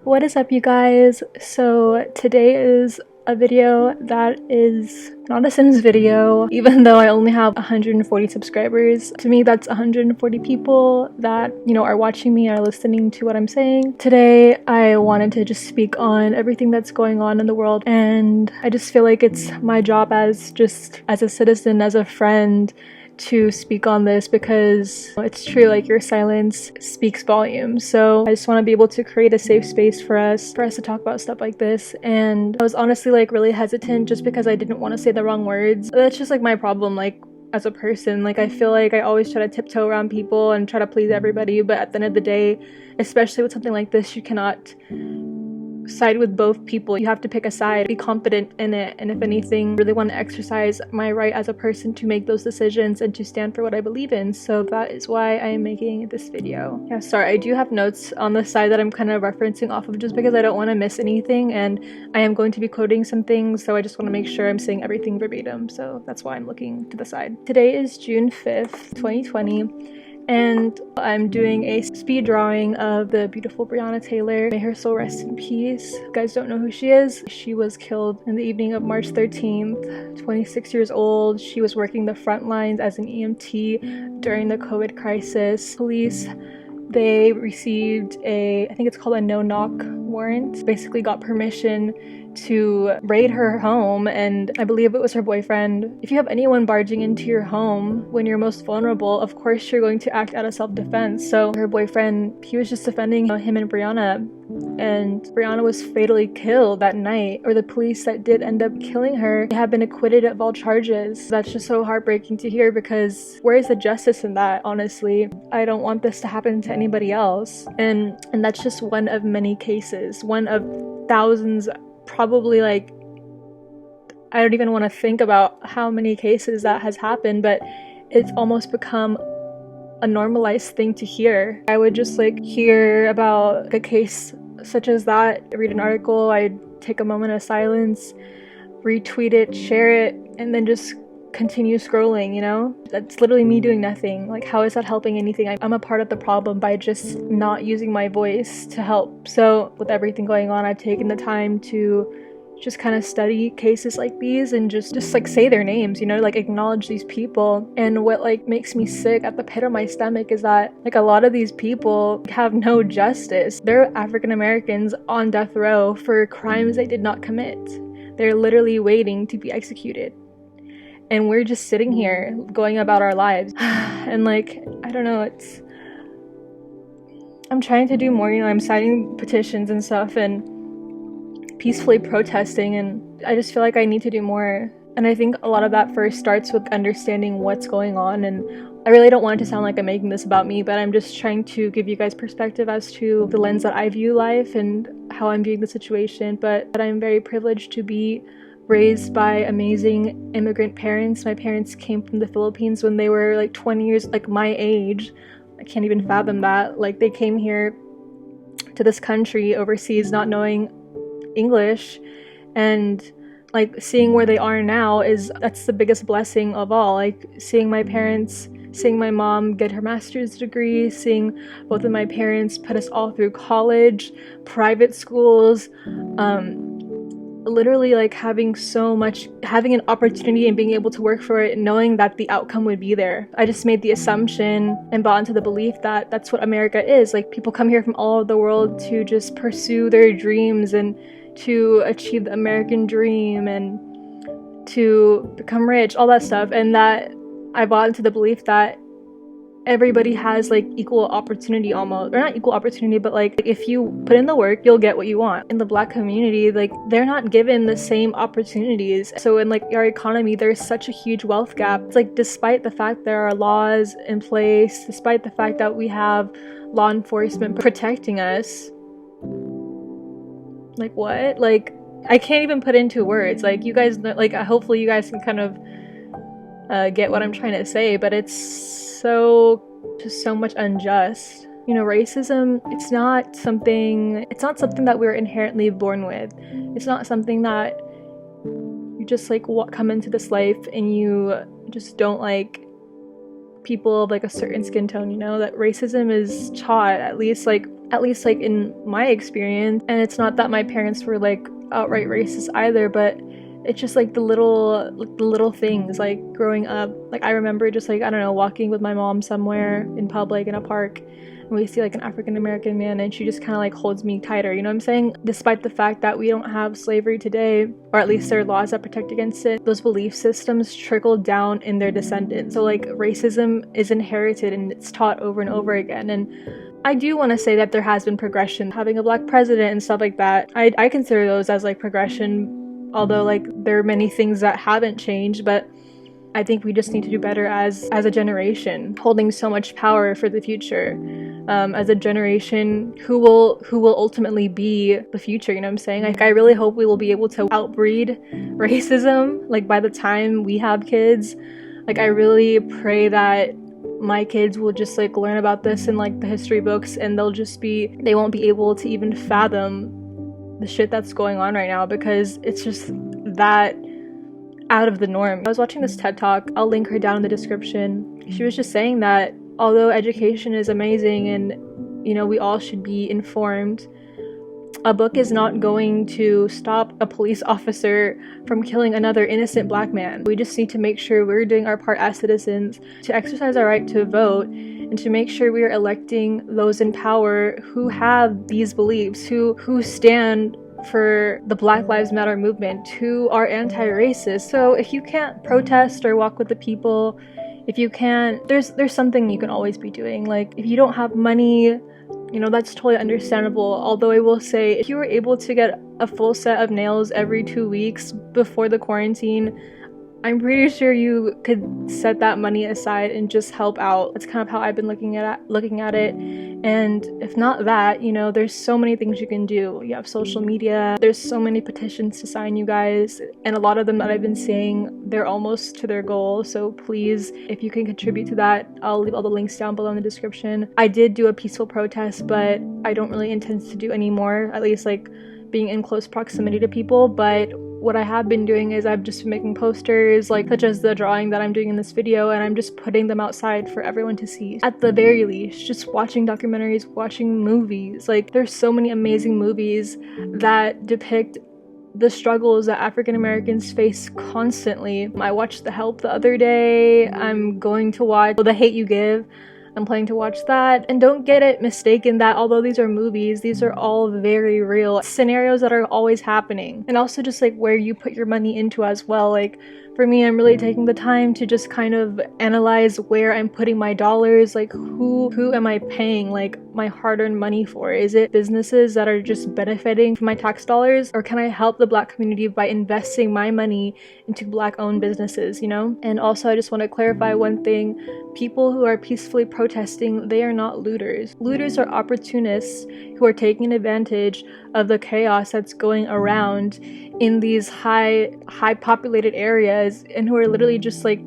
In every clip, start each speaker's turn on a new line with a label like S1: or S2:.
S1: What is up, you guys? So today is a video that is not a Sims video, even though I only have 140 subscribers. To me, that's 140 people that, are watching me, are listening to what I'm saying. Today, I wanted to just speak on everything that's going on in the world, and I just feel like it's my job as a citizen, as a friend, to speak on this, because it's true, like, your silence speaks volumes. So I just want to be able to create a safe space for us to talk about stuff like this. And I was honestly like really hesitant just because I didn't want to say the wrong words. That's just like my problem, like, as a person. Like, I feel like I always try to tiptoe around people and try to please everybody, but at the end of the day, especially with something like this, you cannot side with both people. You have to pick a side, be confident in it, and if anything, really want to exercise my right as a person to make those decisions and to stand for what I believe in. So that is why I am making this video. Yeah, sorry, I do have notes on the side that I'm kind of referencing off of just because I don't want to miss anything, and I am going to be quoting some things, so I just want to make sure I'm saying everything verbatim, so that's why I'm looking to the side. Today is June 5th, 2020. And I'm doing a speed drawing of the beautiful Breonna Taylor. May her soul rest in peace. If you guys don't know who she is, she was killed in the evening of March 13th, 26 years old. She was working the front lines as an EMT during the COVID crisis. Police, they received I think it's called a no-knock warrant, basically got permission to raid her home, and I believe it was her boyfriend. If you have anyone barging into your home when you're most vulnerable, of course you're going to act out of self-defense. So her boyfriend, he was just defending him and Breonna, and Breonna was fatally killed that night. Or the police that did end up killing her, they have been acquitted of all charges. That's just so heartbreaking to hear, because where is the justice in that? Honestly, I don't want this to happen to anybody else, and that's just one of many cases, one of thousands. Probably, like, I don't even want to think about how many cases that has happened, but it's almost become a normalized thing to hear. I would just like hear about a case such as that, read an article, I'd take a moment of silence, retweet it, share it, and then just continue scrolling, That's literally me doing nothing. Like, how is that helping anything? I'm a part of the problem by just not using my voice to help. So with everything going on, I've taken the time to just kind of study cases like these and just like say their names, like acknowledge these people. And what like makes me sick at the pit of my stomach is that like a lot of these people have no justice. They're African Americans on death row for crimes they did not commit. They're literally waiting to be executed. And we're just sitting here going about our lives. And like, I don't know, I'm trying to do more, I'm signing petitions and stuff and peacefully protesting, and I just feel like I need to do more. And I think a lot of that first starts with understanding what's going on. And I really don't want it to sound like I'm making this about me, but I'm just trying to give you guys perspective as to the lens that I view life and how I'm viewing the situation. But I'm very privileged to be raised by amazing immigrant parents. My parents came from the Philippines when they were like 20 years, like my age. I can't even fathom that. Like, they came here to this country overseas not knowing English, and like seeing where they are now that's the biggest blessing of all. Like, seeing my parents, seeing my mom get her master's degree, seeing both of my parents put us all through college, private schools, literally like having an opportunity and being able to work for it, knowing that the outcome would be there. I just made the assumption and bought into the belief that that's what America is. Like, people come here from all over the world to just pursue their dreams and to achieve the American dream and to become rich, all that stuff. And that I bought into the belief that everybody has like equal opportunity, almost, or not equal opportunity, but like if you put in the work, you'll get what you want. In the Black community, like, they're not given the same opportunities. So in like our economy, there's such a huge wealth gap. It's like, despite the fact there are laws in place, despite the fact that we have law enforcement protecting us, like, what? Like, I can't even put into words. Like, you guys, like, hopefully you guys can kind of get what I'm trying to say, but it's just so much unjust. Racism, it's not something that we're inherently born with. It's not something that you just like come into this life and you just don't like people of like a certain skin tone, that racism is taught, at least at least like in my experience. And it's not that my parents were like outright racist either, but it's just like the little things, like growing up. Like I remember just like, I don't know, walking with my mom somewhere in public in a park, and we see like an African American man, and she just kind of like holds me tighter, you know what I'm saying? Despite the fact that we don't have slavery today, or at least there are laws that protect against it, those belief systems trickle down in their descendants. So like racism is inherited and it's taught over and over again. And I do want to say that there has been progression, having a black president and stuff like that. I consider those as like progression, although like there are many things that haven't changed. But I think we just need to do better as a generation, holding so much power for the future, as a generation who will ultimately be the future, you know what I'm saying? Like I really hope we will be able to outbreed racism, like by the time we have kids. Like I really pray that my kids will just like learn about this in like the history books, and they won't be able to even fathom the shit that's going on right now, because it's just that out of the norm. I was watching this TED Talk, I'll link her down in the description. She was just saying that although education is amazing and, you know, we all should be informed, a book is not going to stop a police officer from killing another innocent black man. We just need to make sure we're doing our part as citizens to exercise our right to vote, and to make sure we are electing those in power who have these beliefs, who stand for the Black Lives Matter movement, who are anti-racist. So if you can't protest or walk with the people, if you can't, there's something you can always be doing. Like if you don't have money, you know, that's totally understandable. Although I will say, if you were able to get a full set of nails every 2 weeks before the quarantine, I'm pretty sure you could set that money aside and just help out. That's kind of how I've been looking at it. And if not that, you know, there's so many things you can do. You have social media, there's so many petitions to sign, you guys, and a lot of them that I've been seeing, they're almost to their goal. So please, if you can contribute to that, I'll leave all the links down below in the description. I did do a peaceful protest, but I don't really intend to do any more, at least like being in close proximity to people. But what I have been doing is I've just been making posters, like such as the drawing that I'm doing in this video, and I'm just putting them outside for everyone to see. At the very least, just watching documentaries, watching movies. Like there's so many amazing movies that depict the struggles that African Americans face constantly. I watched The Help the other day. I'm going to watch The Hate You Give. I'm planning to watch that. And don't get it mistaken that although these are movies, these are all very real scenarios that are always happening. And also just like where you put your money into as well. Like for me, I'm really taking the time to just kind of analyze where I'm putting my dollars. Like who am I paying like my hard-earned money for? Is it businesses that are just benefiting from my tax dollars? Or can I help the Black community by investing my money into Black-owned businesses, you know? And also I just want to clarify one thing. People who are peacefully protesting, they are not looters. Looters are opportunists who are taking advantage of the chaos that's going around in these high populated areas, and who are literally just like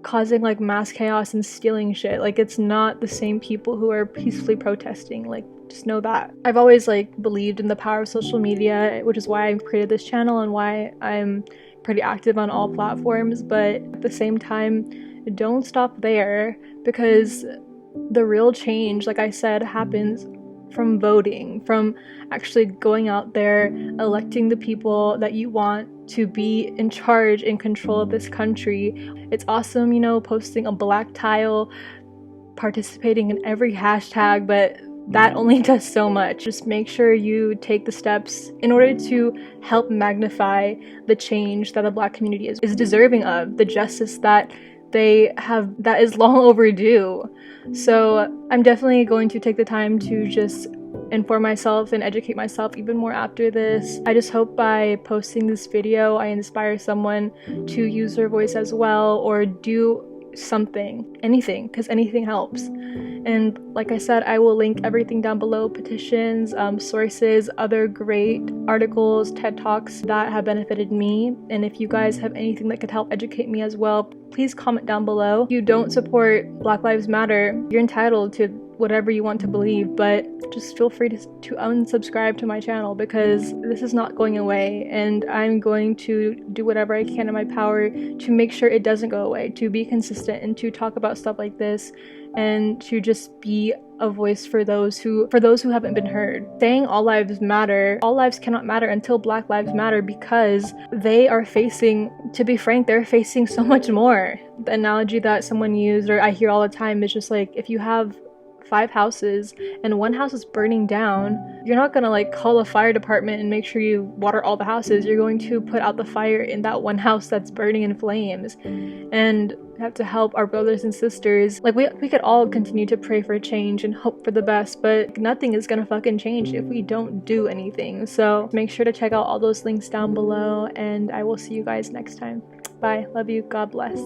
S1: causing like mass chaos and stealing shit. Like it's not the same people who are peacefully protesting. Like just know that. I've always like believed in the power of social media, which is why I've created this channel and why I'm pretty active on all platforms. But at the same time, don't stop there, because the real change, like I said, happens from voting, from actually going out there, electing the people that you want to be in charge, in control of this country. It's awesome, you know, posting a black tile, participating in every hashtag, but that only does so much. Just make sure you take the steps in order to help magnify the change that the Black community is deserving of, the justice that they have that is long overdue. So I'm definitely going to take the time to just inform myself and educate myself even more after this. I just hope by posting this video I inspire someone to use their voice as well, or do something, anything, because anything helps. And like I said, I will link everything down below: petitions, sources, other great articles, TED Talks that have benefited me. And if you guys have anything that could help educate me as well, please comment down below. If you don't support Black Lives Matter, you're entitled to whatever you want to believe, but just feel free to unsubscribe to my channel, because this is not going away, and I'm going to do whatever I can in my power to make sure it doesn't go away, to be consistent and to talk about stuff like this, and to just be a voice for those who haven't been heard. Saying all lives matter, all lives cannot matter until Black lives matter, because they are facing, to be frank, they're facing so much more. The analogy that someone used, or I hear all the time, is just like, if you have 5 houses and one house is burning down, you're not gonna like call a fire department and make sure you water all the houses. You're going to put out the fire in that one house that's burning in flames. And we have to help our brothers and sisters. Like, we could all continue to pray for change and hope for the best, but nothing is gonna fucking change if we don't do anything. So make sure to check out all those links down below, and I will see you guys next time. Bye. Love you. God bless.